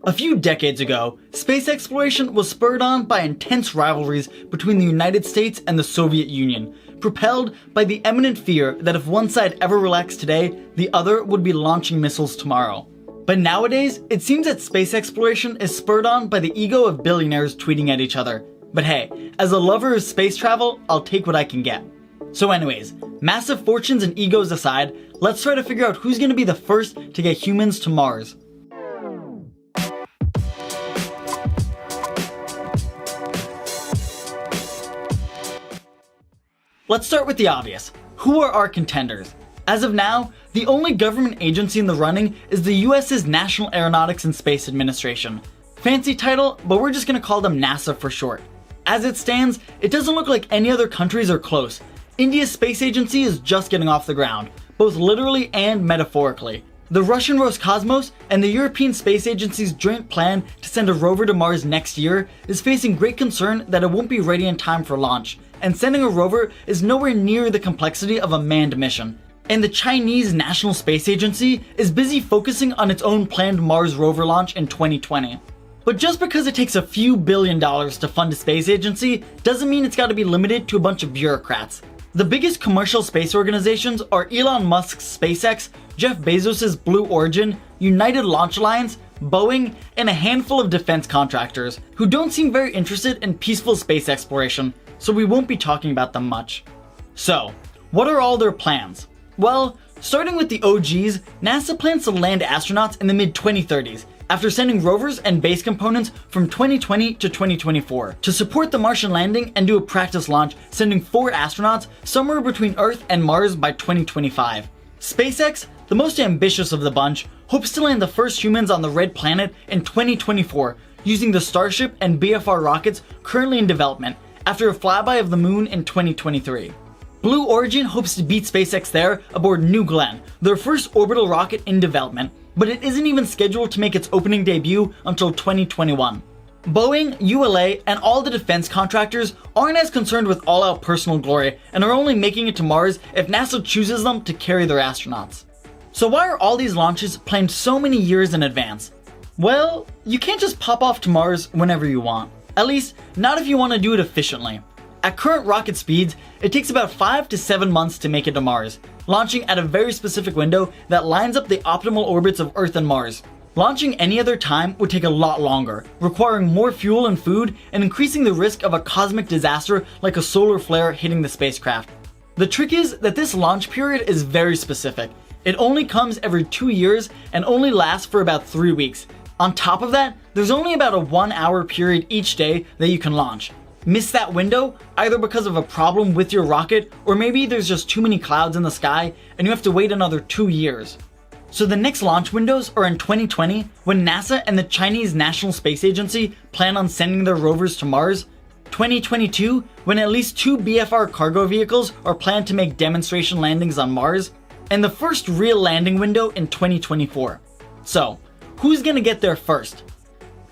A few decades ago, space exploration was spurred on by intense rivalries between the United States and the Soviet Union, propelled by the imminent fear that if one side ever relaxed today, the other would be launching missiles tomorrow. But nowadays, it seems that space exploration is spurred on by the ego of billionaires tweeting at each other. But hey, as a lover of space travel, I'll take what I can get. So anyways, massive fortunes and egos aside, let's try to figure out who's going to be the first to get humans to Mars. Let's start with the obvious. Who are our contenders? As of now, the only government agency in the running is the US's National Aeronautics and Space Administration. Fancy title, but we're just gonna call them NASA for short. As it stands, it doesn't look like any other countries are close. India's space agency is just getting off the ground, both literally and metaphorically. The Russian Roscosmos and the European Space Agency's joint plan to send a rover to Mars next year is facing great concern that it won't be ready in time for launch, and sending a rover is nowhere near the complexity of a manned mission. And the Chinese National Space Agency is busy focusing on its own planned Mars rover launch in 2020. But just because it takes a few $1 billion to fund a space agency doesn't mean it's got to be limited to a bunch of bureaucrats. The biggest commercial space organizations are Elon Musk's SpaceX, Jeff Bezos' Blue Origin, United Launch Alliance, Boeing, and a handful of defense contractors who don't seem very interested in peaceful space exploration, so we won't be talking about them much. So, what are all their plans? Well, starting with the OGs, NASA plans to land astronauts in the mid-2030s after sending rovers and base components from 2020 to 2024 to support the Martian landing and do a practice launch, sending 4 astronauts somewhere between Earth and Mars by 2025. SpaceX, the most ambitious of the bunch, hopes to land the first humans on the Red Planet in 2024 using the Starship and BFR rockets currently in development after a flyby of the moon in 2023. Blue Origin hopes to beat SpaceX there aboard New Glenn, their first orbital rocket in development, but it isn't even scheduled to make its opening debut until 2021. Boeing, ULA, and all the defense contractors aren't as concerned with all-out personal glory and are only making it to Mars if NASA chooses them to carry their astronauts. So why are all these launches planned so many years in advance? Well, you can't just pop off to Mars whenever you want. At least, not if you want to do it efficiently. At current rocket speeds, it takes about 5 to 7 months to make it to Mars, launching at a very specific window that lines up the optimal orbits of Earth and Mars. Launching any other time would take a lot longer, requiring more fuel and food and increasing the risk of a cosmic disaster like a solar flare hitting the spacecraft. The trick is that this launch period is very specific. It only comes every 2 years and only lasts for about 3 weeks. On top of that, there's only about a 1-hour period each day that you can launch. Miss that window, either because of a problem with your rocket, or maybe there's just too many clouds in the sky and you have to wait another 2 years. So the next launch windows are in 2020, when NASA and the Chinese National Space Agency plan on sending their rovers to Mars, 2022, when at least 2 BFR cargo vehicles are planned to make demonstration landings on Mars, and the first real landing window in 2024. So, who's gonna get there first?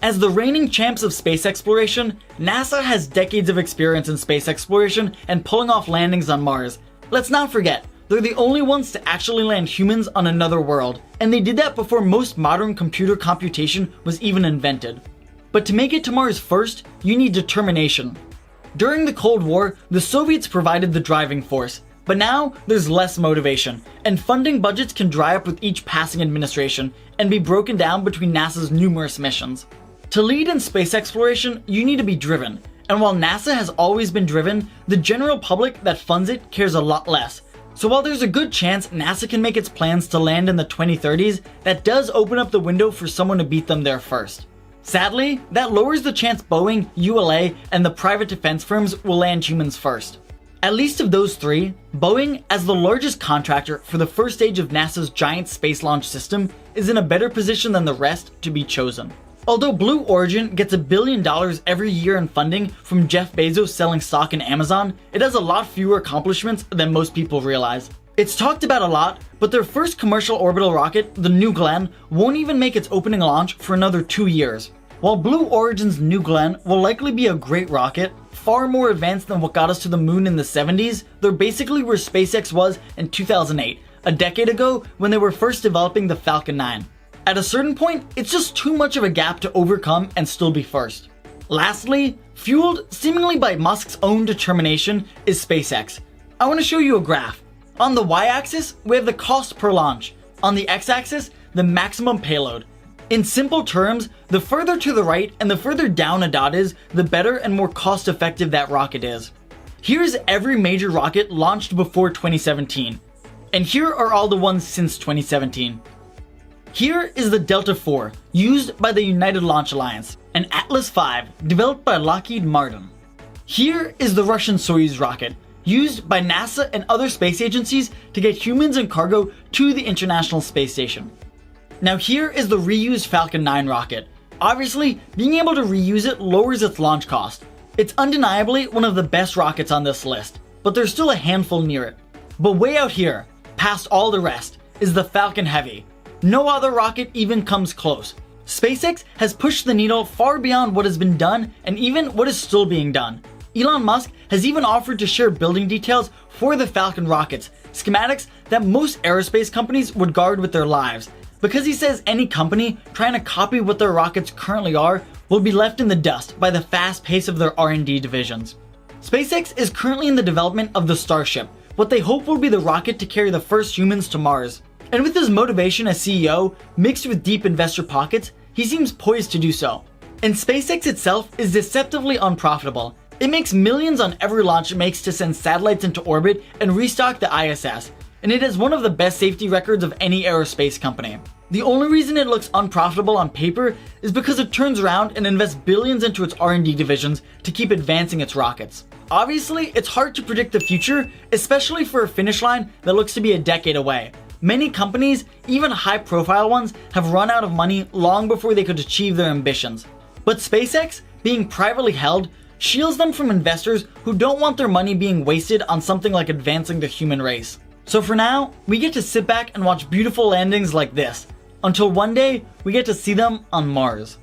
As the reigning champs of space exploration, NASA has decades of experience in space exploration and pulling off landings on Mars. Let's not forget, they're the only ones to actually land humans on another world, and they did that before most modern computer computation was even invented. But to make it to Mars first, you need determination. During the Cold War, the Soviets provided the driving force, but now there's less motivation, and funding budgets can dry up with each passing administration and be broken down between NASA's numerous missions. To lead in space exploration, you need to be driven, and while NASA has always been driven, the general public that funds it cares a lot less. So while there's a good chance NASA can make its plans to land in the 2030s, that does open up the window for someone to beat them there first. Sadly, that lowers the chance Boeing, ULA, and the private defense firms will land humans first. At least of those 3, Boeing, as the largest contractor for the first stage of NASA's giant space launch system, is in a better position than the rest to be chosen. Although Blue Origin gets $1 billion every year in funding from Jeff Bezos selling stock in Amazon, it has a lot fewer accomplishments than most people realize. It's talked about a lot, but their first commercial orbital rocket, the New Glenn, won't even make its opening launch for another 2 years. While Blue Origin's New Glenn will likely be a great rocket, far more advanced than what got us to the moon in the 70s, they're basically where SpaceX was in 2008, a decade ago when they were first developing the Falcon 9. At a certain point, it's just too much of a gap to overcome and still be first. Lastly, fueled seemingly by Musk's own determination, is SpaceX. I want to show you a graph. On the y-axis, we have the cost per launch. On the x-axis, the maximum payload. In simple terms, the further to the right and the further down a dot is, the better and more cost-effective that rocket is. Here's every major rocket launched before 2017. And here are all the ones since 2017. Here is the Delta IV, used by the United Launch Alliance, and Atlas V, developed by Lockheed Martin. Here is the Russian Soyuz rocket, used by NASA and other space agencies to get humans and cargo to the International Space Station. Now here is the reused Falcon 9 rocket. Obviously, being able to reuse it lowers its launch cost. It's undeniably one of the best rockets on this list, but there's still a handful near it. But way out here, past all the rest, is the Falcon Heavy. No other rocket even comes close. SpaceX has pushed the needle far beyond what has been done and even what is still being done. Elon Musk has even offered to share building details for the Falcon rockets, schematics that most aerospace companies would guard with their lives, because he says any company trying to copy what their rockets currently are will be left in the dust by the fast pace of their R&D divisions. SpaceX is currently in the development of the Starship, what they hope will be the rocket to carry the first humans to Mars. And with his motivation as CEO, mixed with deep investor pockets, he seems poised to do so. And SpaceX itself is deceptively unprofitable. It makes millions on every launch it makes to send satellites into orbit and restock the ISS, and it has one of the best safety records of any aerospace company. The only reason it looks unprofitable on paper is because it turns around and invests billions into its R&D divisions to keep advancing its rockets. Obviously, it's hard to predict the future, especially for a finish line that looks to be a decade away. Many companies, even high-profile ones, have run out of money long before they could achieve their ambitions. But SpaceX, being privately held, shields them from investors who don't want their money being wasted on something like advancing the human race. So for now, we get to sit back and watch beautiful landings like this, until one day we get to see them on Mars.